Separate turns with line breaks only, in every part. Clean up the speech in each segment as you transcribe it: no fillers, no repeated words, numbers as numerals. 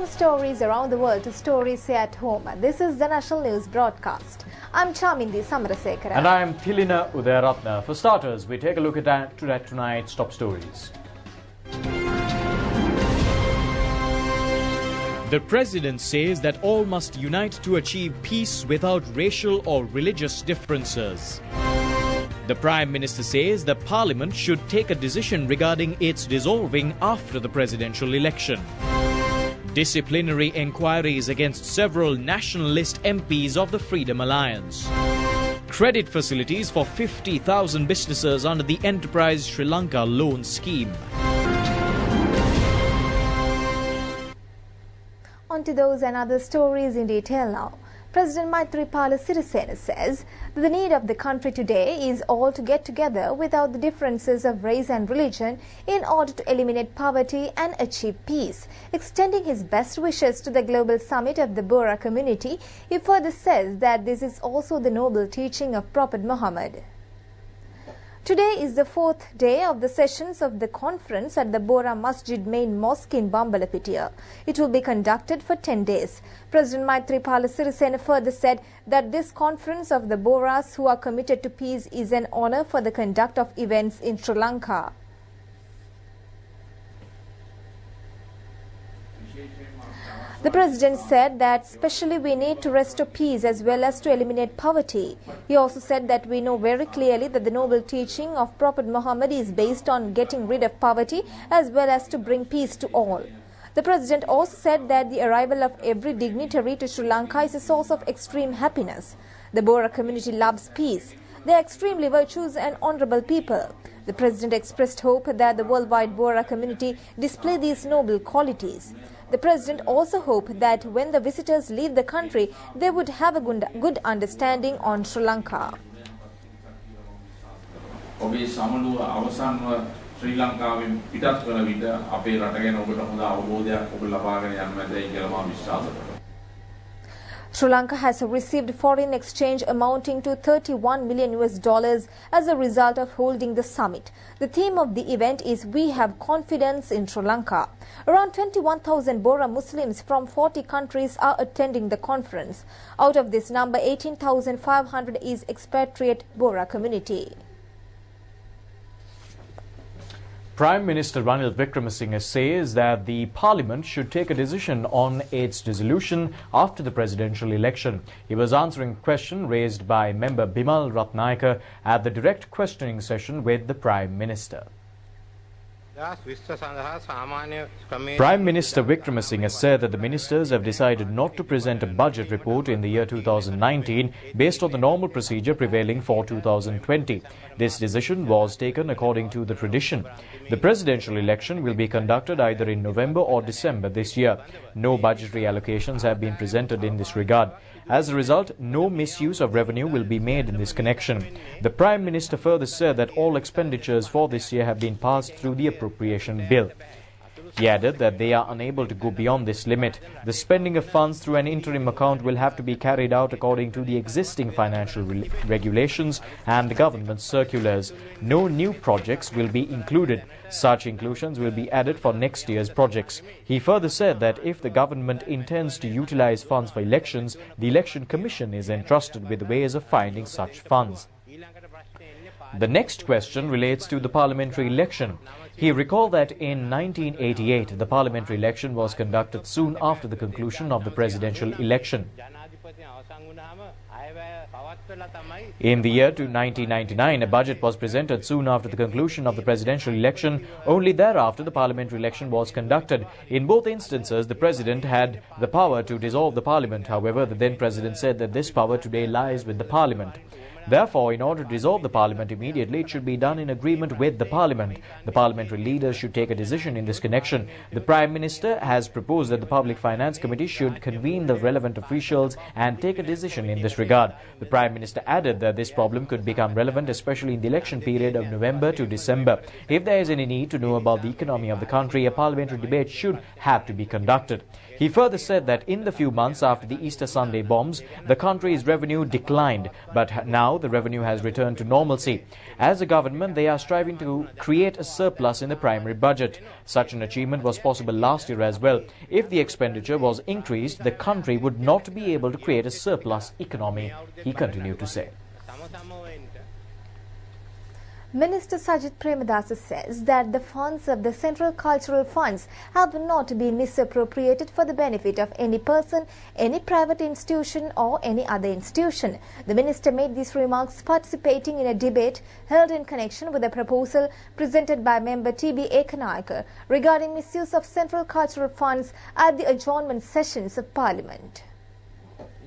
From stories around the world to stories here at home, this is the National News Broadcast. I'm Chamindi Samarasekara.
And I'm Thilina Udayaratna. For starters, we take a look at tonight's top stories.
The president says that all must unite to achieve peace without racial or religious differences. The Prime Minister says the Parliament should take a decision regarding its dissolving after the presidential election. Disciplinary enquiries against several nationalist MPs of the Freedom Alliance. Credit facilities for 50,000 businesses under the Enterprise Sri Lanka loan scheme.
On to those and other stories in detail now. President Maithripala Sirisena says that the need of the country today is all to get together without the differences of race and religion in order to eliminate poverty and achieve peace. Extending his best wishes to the global summit of the Bohra community, he further says that this is also the noble teaching of Prophet Muhammad. Today is the fourth day of the sessions of the conference at the Bohra Masjid main mosque in Bambalapitiya. It will be conducted for 10 days. President Maithripala Sirisena further said that this conference of the Bohras who are committed to peace is an honour for the conduct of events in Sri Lanka. The President said that especially we need to restore peace as well as to eliminate poverty. He also said that we know very clearly that the noble teaching of Prophet Muhammad is based on getting rid of poverty as well as to bring peace to all. The President also said that the arrival of every dignitary to Sri Lanka is a source of extreme happiness. The Bohra community loves peace. They are extremely virtuous and honourable people. The President expressed hope that the worldwide Bohra community display these noble qualities. The President also hoped that when the visitors leave the country, they would have a good understanding on Sri Lanka.
ශ්‍රී ලංකාවෙන් පිටත් වන විට අපේ රට ගැන ඔබට හොඳ අවබෝධයක් ඔබ ලබාගෙන යන්න මැදයි කියලා මම විශ්වාස කරනවා.
Sri Lanka has received foreign exchange amounting to $31 million as a result of holding the summit. The theme of the event is We Have Confidence in Sri Lanka. Around 21,000 Bohra Muslims from 40 countries are attending the conference. Out of this number, 18,500 is expatriate Bohra community.
Prime Minister Ranil Wickremesinghe says that the Parliament should take a decision on its dissolution after the presidential election. He was answering a question raised by member Bimal Ratnayaka at the direct questioning session with the Prime Minister. Prime Minister Wickremesinghe said that the ministers have decided not to present a budget report in the year 2019 based on the normal procedure prevailing for 2020. This decision was taken according to the tradition. The presidential election will be conducted either in November or December this year. No budgetary allocations have been presented in this regard. As a result, no misuse of revenue will be made in this connection. The Prime Minister further said that all expenditures for this year have been passed through the appropriation bill. He added that they are unable to go beyond this limit. The spending of funds through an interim account will have to be carried out according to the existing financial regulations and the government circulars. No new projects will be included. Such inclusions will be added for next year's projects. He further said that if the government intends to utilize funds for elections, the Election Commission is entrusted with ways of finding such funds. The next question relates to the parliamentary election. He recalled that in 1988, the parliamentary election was conducted soon after the conclusion of the presidential election. In the year 1999, a budget was presented soon after the conclusion of the presidential election. Only thereafter, the parliamentary election was conducted. In both instances, the president had the power to dissolve the parliament. However, the then president said that this power today lies with the parliament. Therefore, in order to dissolve the parliament immediately, it should be done in agreement with the parliament. The parliamentary leaders should take a decision in this connection. The Prime Minister has proposed that the Public Finance Committee should convene the relevant officials and take a decision in this regard. The Prime Minister added that this problem could become relevant especially in the election period of November to December. If there is any need to know about the economy of the country, a parliamentary debate should have to be conducted. He further said that in the few months after the Easter Sunday bombs, the country's revenue declined, but now now the revenue has returned to normalcy. As a government, they are striving to create a surplus in the primary budget. Such an achievement was possible last year as well. If the expenditure was increased, the country would not be able to create a surplus economy, he continued to say.
Minister Sajith Premadasa says that the funds of the Central Cultural Funds have not been misappropriated for the benefit of any person, any private institution or any other institution. The minister made these remarks participating in a debate held in connection with a proposal presented by member T.B. Ekanayake regarding misuse of Central Cultural Funds at the adjournment sessions of Parliament.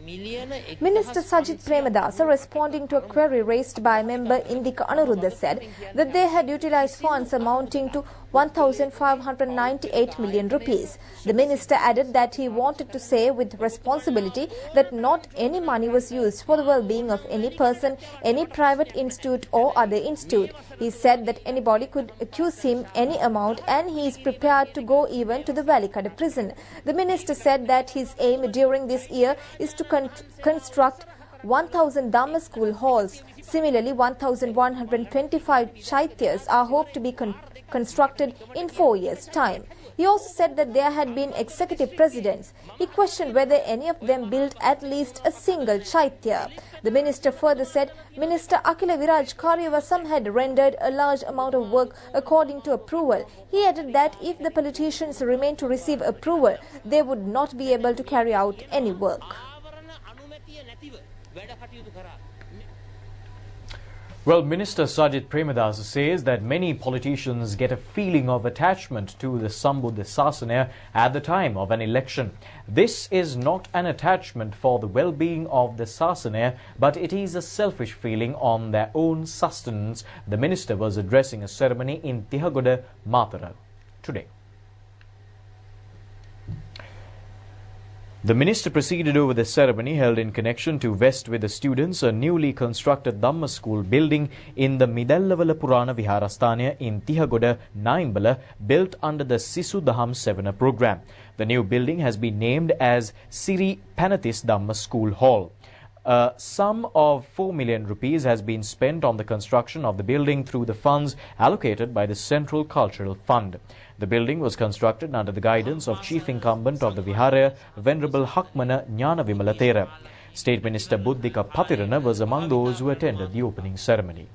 Minister Sajith Premadasa, responding to a query raised by member Indika Anuruddha, said that they had utilised funds amounting to 1,598 million rupees. The minister added that he wanted to say with responsibility that not any money was used for the well-being of any person, any private institute or other institute. He said that anybody could accuse him any amount and he is prepared to go even to the Valikada prison. The minister said that his aim during this year is to construct 1,000 Dhamma school halls. Similarly, 1,125 chaityas are hoped to be constructed in 4 years' time. He also said that there had been executive presidents. He questioned whether any of them built at least a single chaitya. The minister further said Minister Akila Viraj Karyavasam had rendered a large amount of work according to approval. He added that if the politicians remain to receive approval, they would not be able to carry out any work.
Well, Minister Sajith Premadasa says that many politicians get a feeling of attachment to the Sambuddha Sasana at the time of an election. This is not an attachment for the well-being of the Sasana, but it is a selfish feeling on their own sustenance. The minister was addressing a ceremony in Tihagoda, Matara today. The minister proceeded over the ceremony held in connection to vest with the students a newly constructed Dhamma school building in the Midallavala Purana Viharasthana in Tihagoda, Naimbala, built under the Sisu Daham Sevana program. The new building has been named as Siri Panathis Dhamma School Hall. A sum of 4 million rupees has been spent on the construction of the building through the funds allocated by the Central Cultural Fund. The building was constructed under the guidance of Chief Incumbent of the Vihara, Venerable Hakmana Jnana Vimalatera. State Minister Buddhika Pathirana was among those who attended the opening ceremony.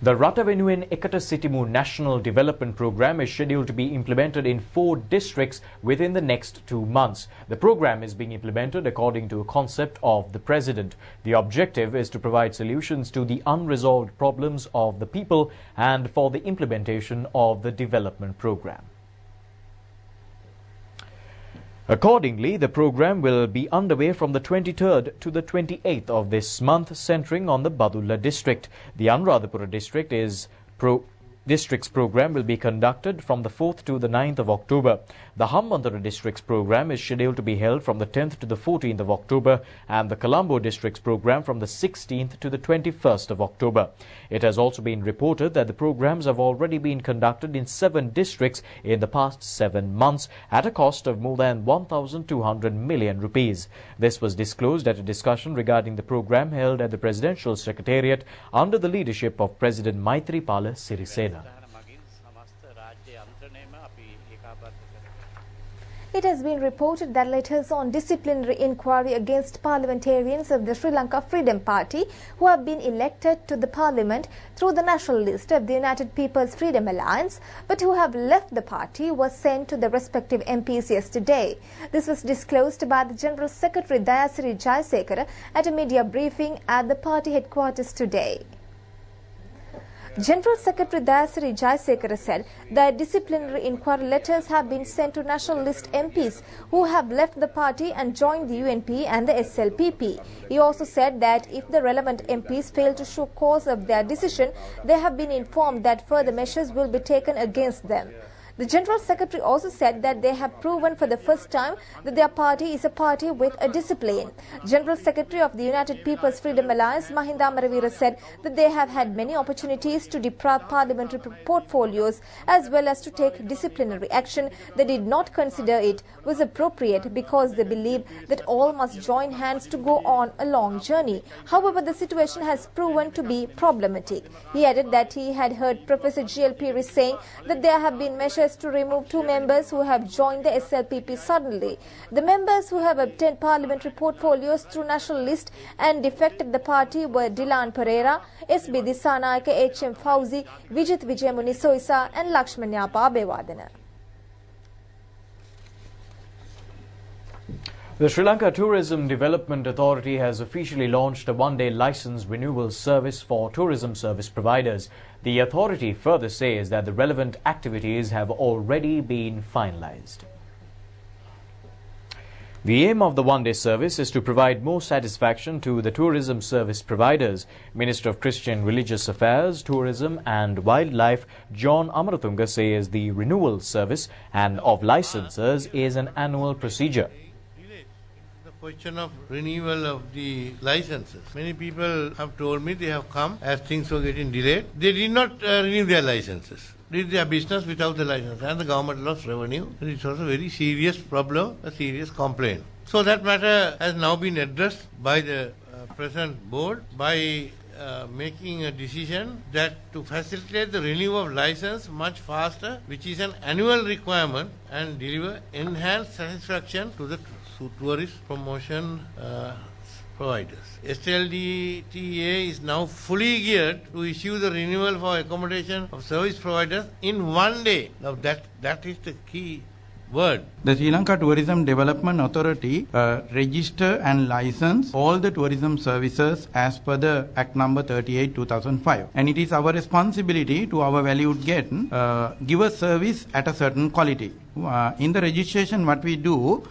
The Rupavahini Ekata Sitimu National Development Program is scheduled to be implemented in 4 districts within the next 2 months. The program is being implemented according to a concept of the President. The objective is to provide solutions to the unresolved problems of the people and for the implementation of the development program. Accordingly, the program will be underway from the 23rd to the 28th of this month, centering on the Badulla district. The Anuradhapura district's program will be conducted from the 4th to the 9th of October. The Hambantara district's program is scheduled to be held from the 10th to the 14th of October and the Colombo district's program from the 16th to the 21st of October. It has also been reported that the programs have already been conducted in 7 districts in the past 7 months at a cost of more than 1,200 million rupees. This was disclosed at a discussion regarding the program held at the Presidential Secretariat under the leadership of President Maithripala Sirisena.
It has been reported that letters on disciplinary inquiry against parliamentarians of the Sri Lanka Freedom Party who have been elected to the parliament through the national list of the United People's Freedom Alliance but who have left the party was sent to the respective MPs yesterday. This was disclosed by the General Secretary Dayasiri Jayasekara at a media briefing at the party headquarters today. General Secretary Dayasiri Jayasekara said that disciplinary inquiry letters have been sent to national list MPs who have left the party and joined the UNP and the SLPP. He also said that if the relevant MPs fail to show cause of their decision, they have been informed that further measures will be taken against them. The General Secretary also said that they have proven for the first time that their party is a party with a discipline. General Secretary of the United People's Freedom Alliance, Mahinda Amaravira, said that they have had many opportunities to deprive parliamentary portfolios as well as to take disciplinary action. They did not consider it was appropriate because they believe that all must join hands to go on a long journey. However, the situation has proven to be problematic. He added that he had heard Professor G.L. Piri saying that there have been measures to remove 2 members who have joined the SLPP suddenly. The members who have obtained parliamentary portfolios through national list and defected the party were Dilan Pereira, S.B. Disanayake, H.M. Fauzi, Vijit Vijayamuni Soisa and Lakshmanya Abewardena.
The Sri Lanka Tourism Development Authority has officially launched a one-day license renewal service for tourism service providers. The authority further says that the relevant activities have already been finalized. The aim of the one-day service is to provide more satisfaction to the tourism service providers. Minister of Christian Religious Affairs, Tourism and Wildlife, John Amaratunga, says the renewal service and of licenses is an annual procedure.
Question of renewal of the licenses. Many people have told me they have come as things were getting delayed. They did not renew their licenses. Did their business without the license, and the government lost revenue. It was a very serious problem, a serious complaint. So that matter has now been addressed by the present board by making a decision that to facilitate the renewal of license much faster, which is an annual requirement, and deliver enhanced satisfaction to the tourist promotion providers. SLDTA is now fully geared to issue the renewal for accommodation of service providers in one day. Now that is the key word.
The Sri Lanka Tourism Development Authority register and license all the tourism services as per the Act number 38/2005. And it is our responsibility to our valued guest give a service at a certain quality. In the registration, what we do,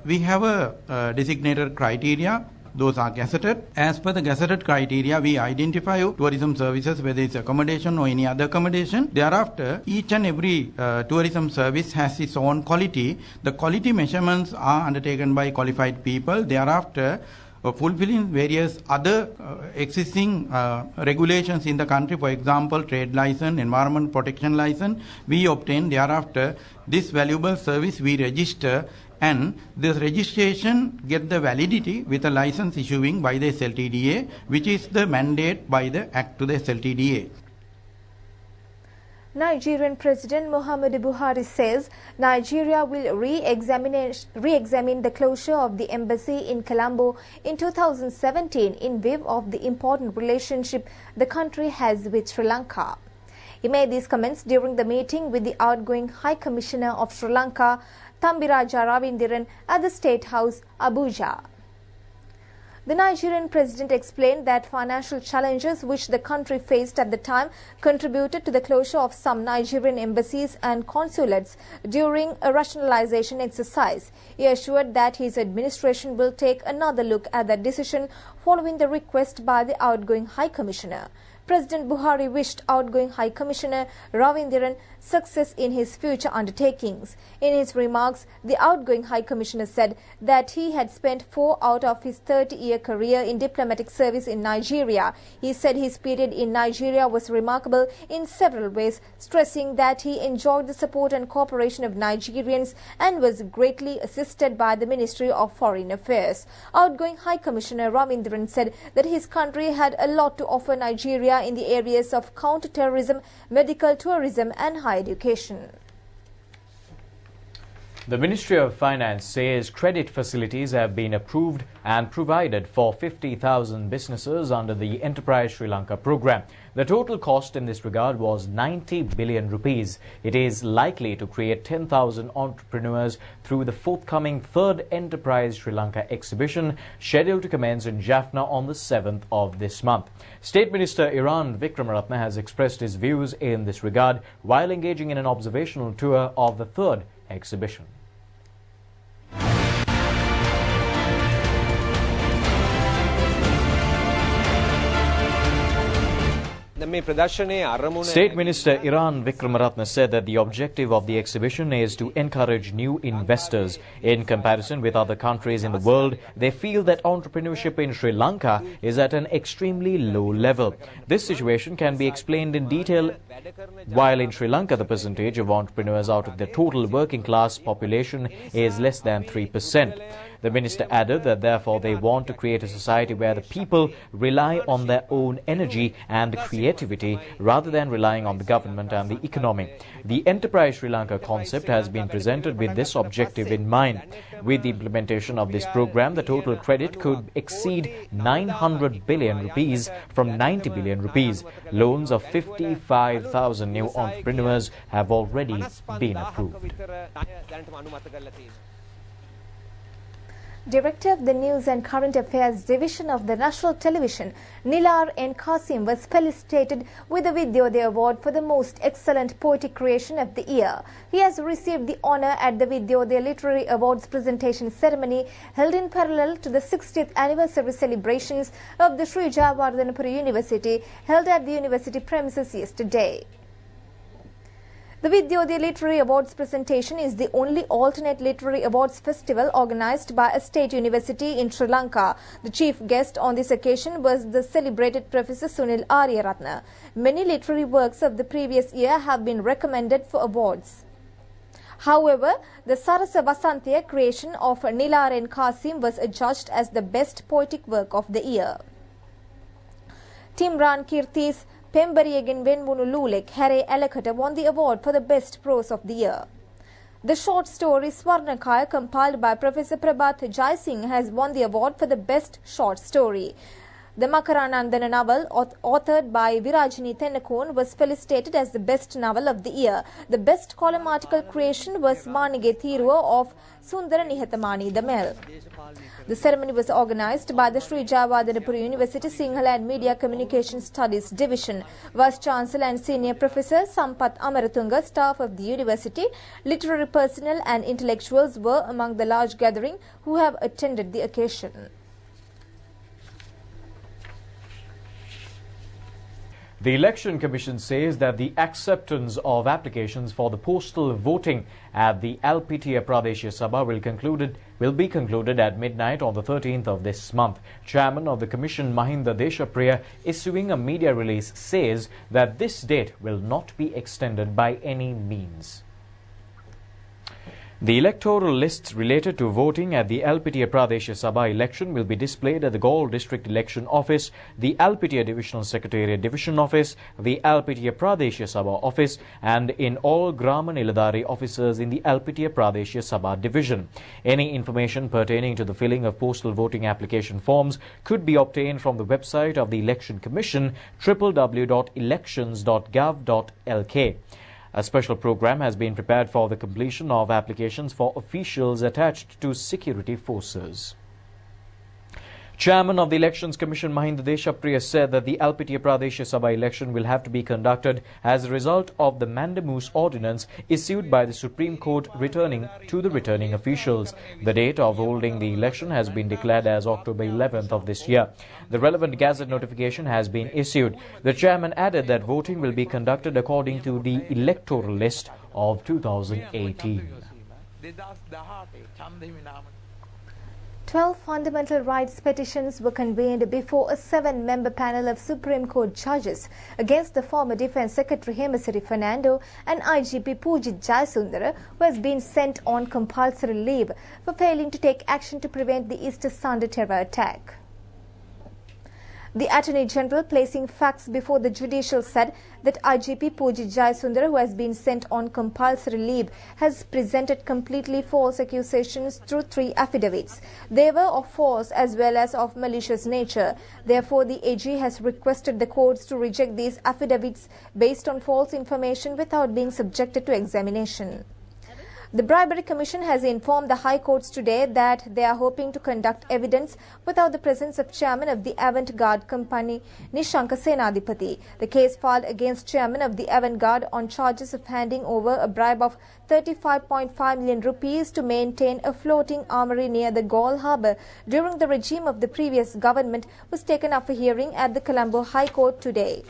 we have a designated criteria. Those are gazetted. As per the gazetted criteria, we identify tourism services, whether it's accommodation or any other accommodation. Thereafter, each and every tourism service has its own quality. The quality measurements are undertaken by qualified people. Thereafter, fulfilling various other existing regulations in the country, for example, trade license, environment protection license, we obtain. Thereafter, this valuable service we register, and this registration get the validity with a license issuing by the SLTDA, which is the mandate by the Act to the SLTDA.
Nigerian President Muhammadu Buhari says Nigeria will re-examine the closure of the embassy in Colombo in 2017 in view of the important relationship the country has with Sri Lanka. He made these comments during the meeting with the outgoing High Commissioner of Sri Lanka, Thambiraja Ravindiran, at the State House, Abuja. The Nigerian president explained that financial challenges which the country faced at the time contributed to the closure of some Nigerian embassies and consulates during a rationalization exercise. He assured that his administration will take another look at that decision following the request by the outgoing High Commissioner. President Buhari wished outgoing High Commissioner Ravindiran success in his future undertakings. In his remarks, the outgoing High Commissioner said that he had spent 4 out of his 30-year career in diplomatic service in Nigeria. He said his period in Nigeria was remarkable in several ways, stressing that he enjoyed the support and cooperation of Nigerians and was greatly assisted by the Ministry of Foreign Affairs. Outgoing High Commissioner Ravindiran said that his country had a lot to offer Nigeria in the areas of counter-terrorism, medical tourism and higher education.
The Ministry of Finance says credit facilities have been approved and provided for 50,000 businesses under the Enterprise Sri Lanka program. The total cost in this regard was 90 billion rupees. It is likely to create 10,000 entrepreneurs through the forthcoming 3rd Enterprise Sri Lanka exhibition, scheduled to commence in Jaffna on the 7th of this month. State Minister Iran Vikramaratne has expressed his views in this regard while engaging in an observational tour of the 3rd exhibition.
The
State Minister Iran Vikramaratne said that the objective of the exhibition is to encourage new investors. In comparison with other countries in the world, they feel that entrepreneurship in Sri Lanka is at an extremely low level. This situation can be explained in detail. While in Sri Lanka, the percentage of entrepreneurs out of the total working class population is less than 3%. The minister added that therefore they want to create a society where the people rely on their own energy and creativity rather than relying on the government and the economy. The Enterprise Sri Lanka concept has been presented with this objective in mind. With the implementation of this program, the total credit could exceed 900 billion rupees from 90 billion rupees. Loans of 55,000 new entrepreneurs have already been approved.
Director of the News and Current Affairs Division of the National Television, Nilar N. Qasim, was felicitated with the Vidyodaya Award for the Most Excellent Poetic Creation of the Year. He has received the honour at the Vidyodaya Literary Awards presentation ceremony held in parallel to the 60th anniversary celebrations of the Sri Jayawardhanapura University held at the university premises yesterday. The Vidyodaya Literary Awards presentation is the only alternate literary awards festival organized by a state university in Sri Lanka. The chief guest on this occasion was the celebrated Professor Sunil Aryaratna. Many literary works of the previous year have been recommended for awards. However, the Sarasa Vasantiya creation of Nilar N. Qasim was adjudged as the best poetic work of the year. Timran Kirti's Pembariyagin Venvunu Lulek Hare Alakata won the award for the best prose of the year. The short story Swarnakaya, compiled by Professor Prabhat Jaisingh, has won the award for the best short story. The Makaranandana novel, authored by Virajini Tennakon, was felicitated as the best novel of the year. The best column article creation was Manige Thiruwa of Sundara Nihatamani Damel. The ceremony was organized by the Sri Jayawardhanapura University Sinhala and Media Communication Studies Division. Vice Chancellor and Senior Professor Sampath Amaratunga, staff of the university, literary personnel and intellectuals were among the large gathering who have attended the occasion.
The Election Commission says that the acceptance of applications for the postal voting at the Alpitiya Pradeshya Sabha will be concluded at midnight on the 13th of this month. Chairman of the Commission, Mahinda Deshapriya, issuing a media release, says that this date will not be extended by any means. The electoral lists related to voting at the Alpitiya Pradeshya Sabha election will be displayed at the Galle District Election Office, the Alpitiya Divisional Secretariat Division Office, the Alpitiya Pradeshya Sabha Office and in all Grama Niladhari offices in the Alpitiya Pradeshya Sabha Division. Any information pertaining to the filling of postal voting application forms could be obtained from the website of the Election Commission, www.elections.gov.lk. A special program has been prepared for the completion of applications for officials attached to security forces. Chairman of the Elections Commission, Mahinda Deshapriya, said that the Alpitiya Pradeshya Sabha election will have to be conducted as a result of the Mandamus Ordinance issued by the Supreme Court returning to the returning officials. The date of holding the election has been declared as October 11th of this year. The relevant gazette notification has been issued. The chairman added that voting will be conducted according to the electoral list of 2018.
12 fundamental rights petitions were convened before a 7-member panel of Supreme Court judges against the former Defence Secretary Hemasiri Fernando and IGP Pujit Jayasundara, who has been sent on compulsory leave for failing to take action to prevent the Easter Sunday terror attack. The Attorney General, placing facts before the judicial, said that IGP Pujit Jayasundara, who has been sent on compulsory leave, has presented completely false accusations through 3 affidavits. They were of false as well as of malicious nature. Therefore, the AG has requested the courts to reject these affidavits based on false information without being subjected to examination. The Bribery Commission has informed the High Courts today that they are hoping to conduct evidence without the presence of Chairman of the Avant-Garde Company, Nishanka Senadipati. The case filed against Chairman of the Avant-Garde on charges of handing over a bribe of 35.5 million rupees to maintain a floating armoury near the Galle harbour during the regime of the previous government was taken up for hearing at the Colombo High Court today.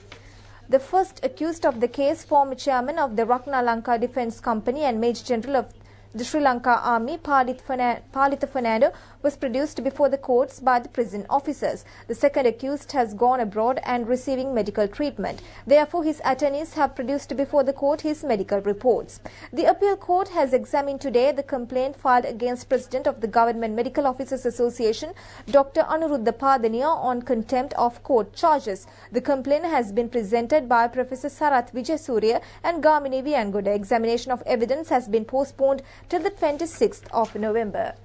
The first accused of the case, former chairman of the Ratnalanka Defence Company and Major General of the Sri Lanka Army, Palitha Fernando, was produced before the courts by the prison officers. The second accused has gone abroad and receiving medical treatment. Therefore, his attorneys have produced before the court his medical reports. The appeal court has examined today the complaint filed against President of the Government Medical Officers Association, Dr. Anuruddha Padania, on contempt of court charges. The complaint has been presented by Professor Sarath Vijaysurya and Gamini Viyangoda. Examination of evidence has been postponed till the 26th of November.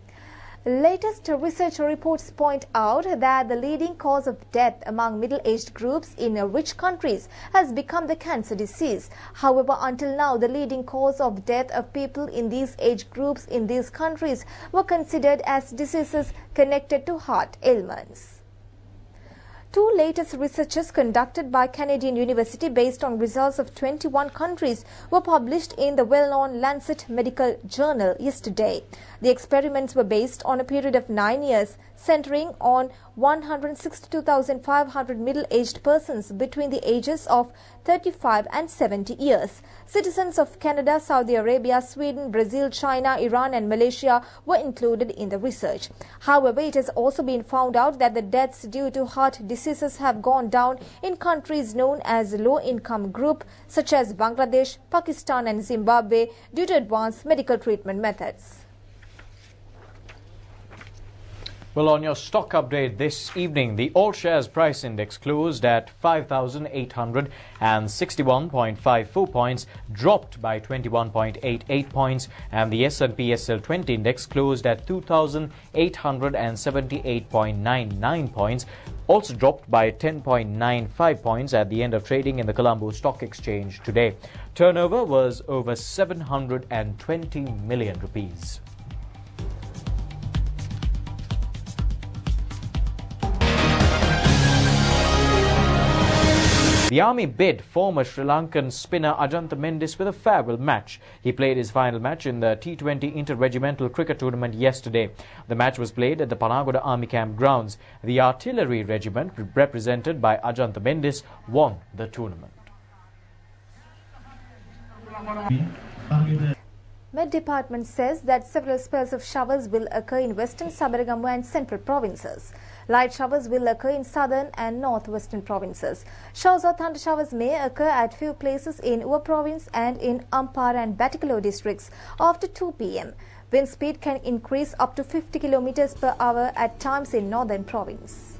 Latest research reports point out that the leading cause of death among middle-aged groups in rich countries has become the cancer disease. However, until now, the leading cause of death of people in these age groups in these countries were considered as diseases connected to heart ailments. Two latest researches conducted by Canadian University based on results of 21 countries were published in the well-known Lancet Medical Journal yesterday. The experiments were based on a period of 9 years, centering on 162,500 middle-aged persons between the ages of 35 and 70 years. Citizens of Canada, Saudi Arabia, Sweden, Brazil, China, Iran and Malaysia were included in the research. However, it has also been found out that the deaths due to heart diseases have gone down in countries known as low-income group such as Bangladesh, Pakistan and Zimbabwe due to advanced medical treatment methods.
Well, on your stock update this evening, the All Shares Price Index closed at 5,861.54 points, dropped by 21.88 points, and the S&P SL20 Index closed at 2,878.99 points, also dropped by 10.95 points at the end of trading in the Colombo Stock Exchange today. Turnover was over 720 million rupees. The Army bid former Sri Lankan spinner Ajantha Mendis with a farewell match. He played his final match in the T20 Inter-Regimental Cricket Tournament yesterday. The match was played at the Panagoda Army Camp grounds. The Artillery Regiment, represented by Ajantha Mendis, won the tournament.
Met Department says that several spells of showers will occur in western Sabaragamu and central provinces. Light showers will occur in southern and northwestern provinces. Showers or thunder showers may occur at few places in Ua province and in Ampara and Batticaloa districts after 2 p.m. Wind speed can increase up to 50 km per hour at times in northern province.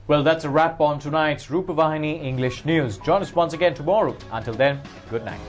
Well, that's a wrap on tonight's Rupavahini English News. Join us once again tomorrow. Until then, good night.